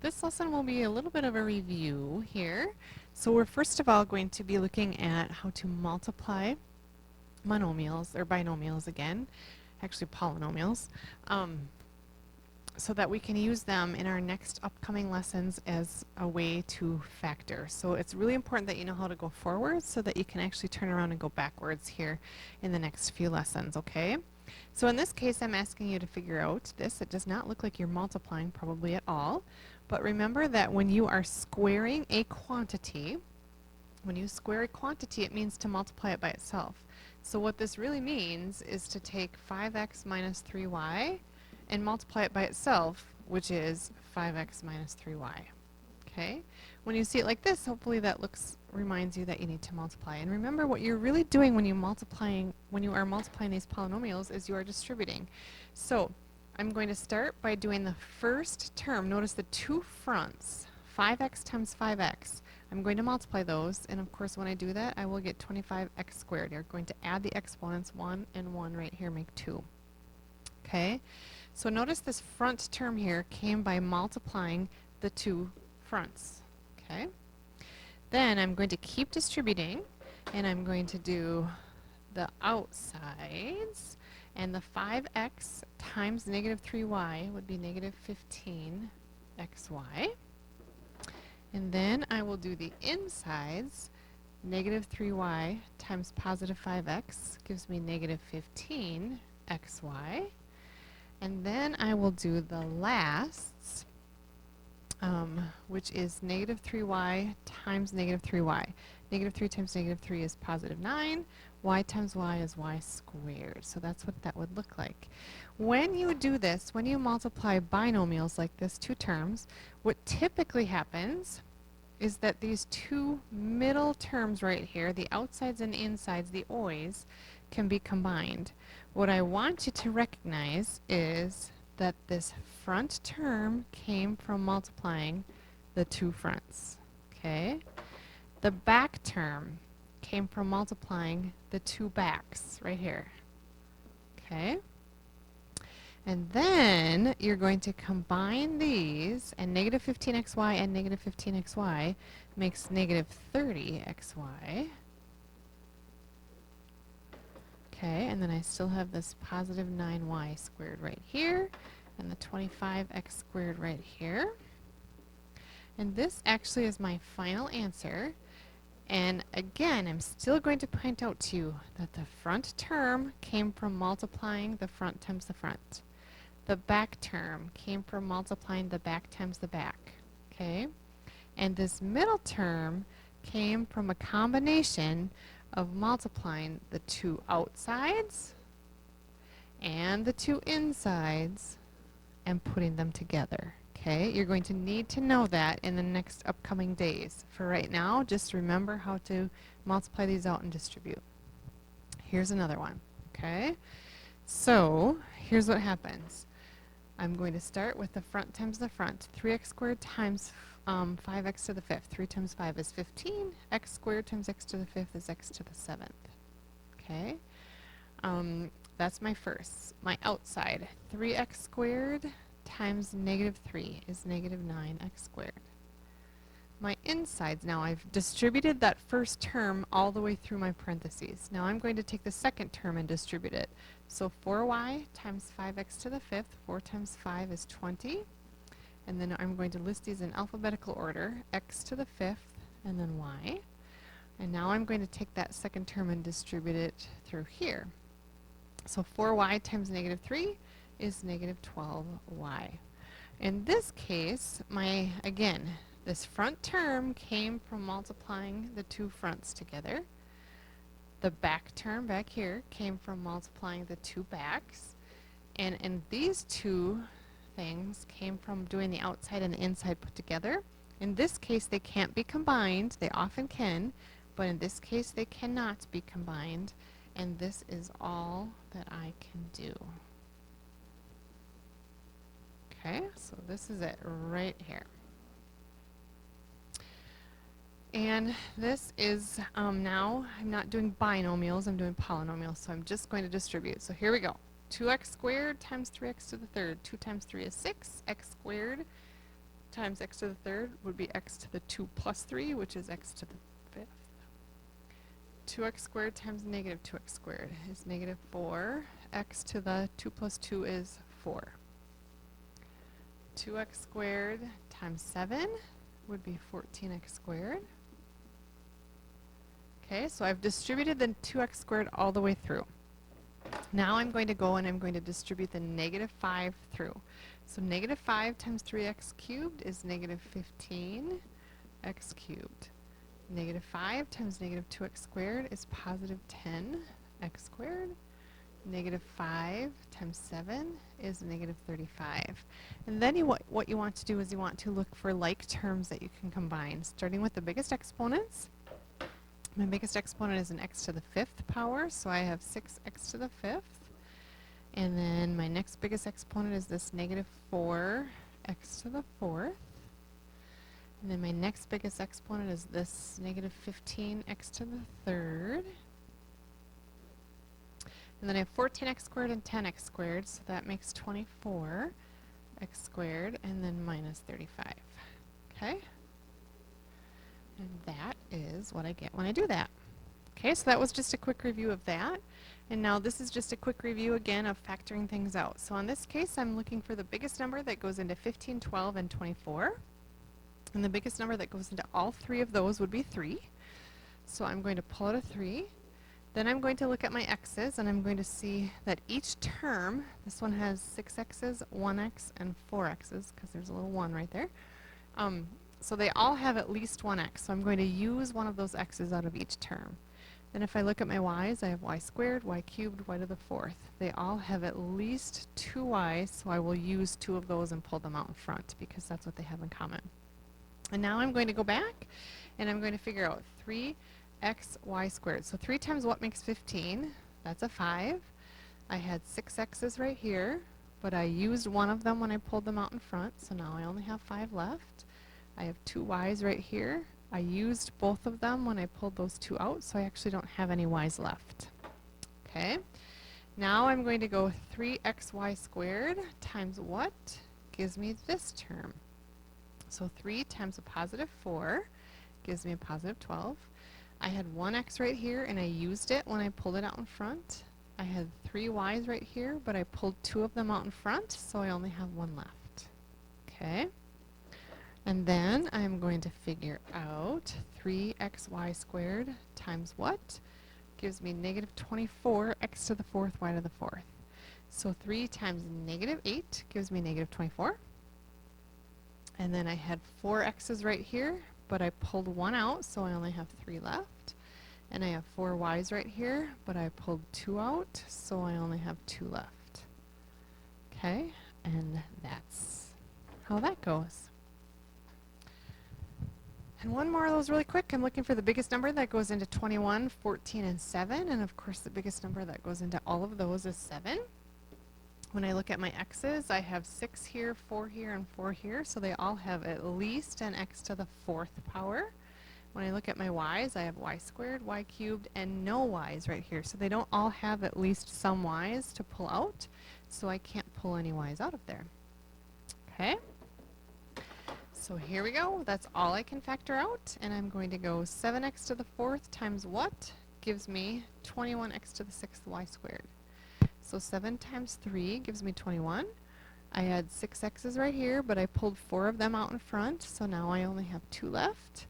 this lesson will be a little bit of a review here. So we're first of all going to be looking at how to multiply monomials, or binomials again, actually polynomials, so that we can use them in our next upcoming lessons as a way to factor. So it's really important that you know how to go forward so that you can actually turn around and go backwards here in the next few lessons, okay? So in this case, I'm asking you to figure out this. It does not look like you're multiplying probably at all. But remember that when you are squaring a quantity, when you square a quantity, it means to multiply it by itself. So what this really means is to take 5x minus 3y and multiply it by itself, which is 5x minus 3y. Okay? When you see it like this, hopefully that reminds you that you need to multiply. And remember, what you're really doing when you are multiplying these polynomials is you are distributing. So I'm going to start by doing the first term. Notice the two fronts, 5x times 5x. I'm going to multiply those, and of course when I do that, I will get 25x squared. You're going to add the exponents, 1 and 1 right here make 2. Okay? So notice this front term here came by multiplying the two fronts. Okay? Then I'm going to keep distributing, and I'm going to do the outsides, and the 5x times negative 3y would be negative 15xy. And then I will do the insides. Negative 3y times positive 5x gives me negative 15xy. And then I will do the lasts, which is negative 3y times negative 3y. Negative 3 times negative 3 is positive 9. Y times y is y squared. So that's what that would look like. When you do this, when you multiply binomials like this, two terms, what typically happens is that these two middle terms right here, the outsides and insides, the o's, can be combined. What I want you to recognize is that this front term came from multiplying the two fronts. Okay? The back term came from multiplying the two backs right here. Okay? And then you're going to combine these, and negative 15xy and negative 15xy makes negative 30xy. Okay, and then I still have this positive 9y squared right here, and the 25x squared right here. And this actually is my final answer. And again, I'm still going to point out to you that the front term came from multiplying the front times the front. The back term came from multiplying the back times the back. Okay? And this middle term came from a combination of multiplying the two outsides and the two insides and putting them together. Okay, you're going to need to know that in the next upcoming days. For right now, just remember how to multiply these out and distribute. Here's another one. Okay, so here's what happens. I'm going to start with the front times the front. 3x squared times 5x to the 5th. 3 times 5 is 15. X squared times x to the 5th is x to the 7th. Okay, that's my first. My outside, 3x squared times negative 3 is negative 9x squared. My insides, now I've distributed that first term all the way through my parentheses. Now I'm going to take the second term and distribute it. So 4y times 5x to the 5th, 4 times 5 is 20. And then I'm going to list these in alphabetical order, x to the 5th and then y. And now I'm going to take that second term and distribute it through here. So 4y times negative 3 is negative 12y. In this case, again, this front term came from multiplying the two fronts together. The back term back here came from multiplying the two backs. And these two things came from doing the outside and the inside put together. In this case, they can't be combined. They often can, but in this case, they cannot be combined. And this is all that I can do. Okay, so this is it right here. And this is, now I'm not doing binomials, I'm doing polynomials, so I'm just going to distribute. So here we go. 2x squared times 3x to the 3rd. 2 times 3 is 6. X squared times x to the third would be x to the 2 plus 3, which is x to the 5th. 2x squared times negative 2x squared is negative 4. X to the 2 plus 2 is 4. 2x squared times 7 would be 14x squared. Okay, so I've distributed the 2x squared all the way through. Now I'm going to go and I'm going to distribute the negative 5 through. So negative 5 times 3x cubed is negative 15x cubed. Negative 5 times negative 2x squared is positive 10x squared. Negative 5 times 7 is negative 35. And then what you want to do is you want to look for like terms that you can combine, starting with the biggest exponents. My biggest exponent is an x to the 5th power, so I have 6x to the 5th. And then my next biggest exponent is this negative 4x to the 4th. And then my next biggest exponent is this negative 15x to the 3rd. And then I have 14x squared and 10x squared, so that makes 24x squared, and then minus 35. Okay? And that is what I get when I do that. Okay, so that was just a quick review of that. And now this is just a quick review again of factoring things out. So in this case, I'm looking for the biggest number that goes into 15, 12, and 24. And the biggest number that goes into all three of those would be 3. So I'm going to pull out a 3. Then I'm going to look at my x's, and I'm going to see that each term, this one has 6 x's, 1 x, and 4 x's, because there's a little 1 right there. So they all have at least 1 x, so I'm going to use one of those x's out of each term. Then if I look at my y's, I have y squared, y cubed, y to the 4th. They all have at least 2 y's, so I will use 2 of those and pull them out in front, because that's what they have in common. And now I'm going to go back, and I'm going to figure out 3xy squared. So 3 times what makes 15? That's a 5. I had 6 x's right here, but I used one of them when I pulled them out in front, so now I only have 5 left. I have 2 y's right here. I used both of them when I pulled those 2 out, so I actually don't have any y's left. Okay. Now I'm going to go 3xy squared times what gives me this term. So 3 times a positive 4 gives me a positive 12. I had 1x right here, and I used it when I pulled it out in front. I had 3 y's right here, but I pulled 2 of them out in front, so I only have 1 left. Okay. And then I'm going to figure out 3xy squared times what gives me negative 24 x to the 4th, y to the 4th. So 3 times negative 8 gives me negative 24. And then I had 4 x's right here, but I pulled 1 out, so I only have 3 left. And I have 4 y's right here, but I pulled 2 out, so I only have 2 left. Okay, and that's how that goes. And one more of those really quick. I'm looking for the biggest number that goes into 21, 14, and 7. And of course, the biggest number that goes into all of those is 7. When I look at my x's, I have 6 here, 4 here, and 4 here. So they all have at least an x to the 4th power. When I look at my y's, I have y squared, y cubed, and no y's right here. So they don't all have at least some y's to pull out. So I can't pull any y's out of there. Okay? So here we go. That's all I can factor out. And I'm going to go 7x to the 4th times what gives me 21x to the 6th y squared. So 7 times 3 gives me 21. I had 6 x's right here, but I pulled 4 of them out in front, so now I only have 2 left.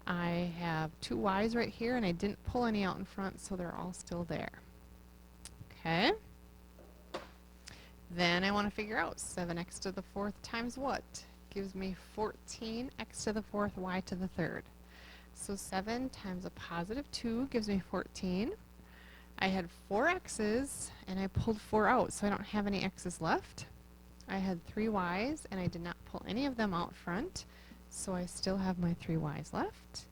I have 2 y's right here, and I didn't pull any out in front, so they're all still there. Okay. Then I want to figure out 7x to the 4th times what gives me 14x to the 4th, y to the 3rd. So 7 times a positive 2 gives me 14. I had 4 x's, and I pulled 4 out, so I don't have any x's left. I had 3 y's, and I did not pull any of them out front, so I still have my 3 y's left.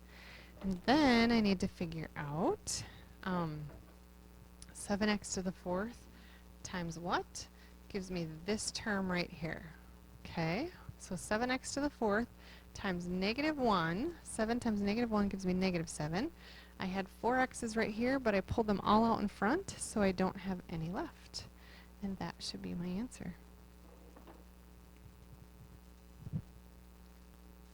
And then I need to figure out 7x to the 4th times what gives me this term right here. Okay, so 7x to the 4th times negative 1. 7 times negative 1 gives me negative 7. I had 4 x's right here, but I pulled them all out in front, so I don't have any left. And that should be my answer.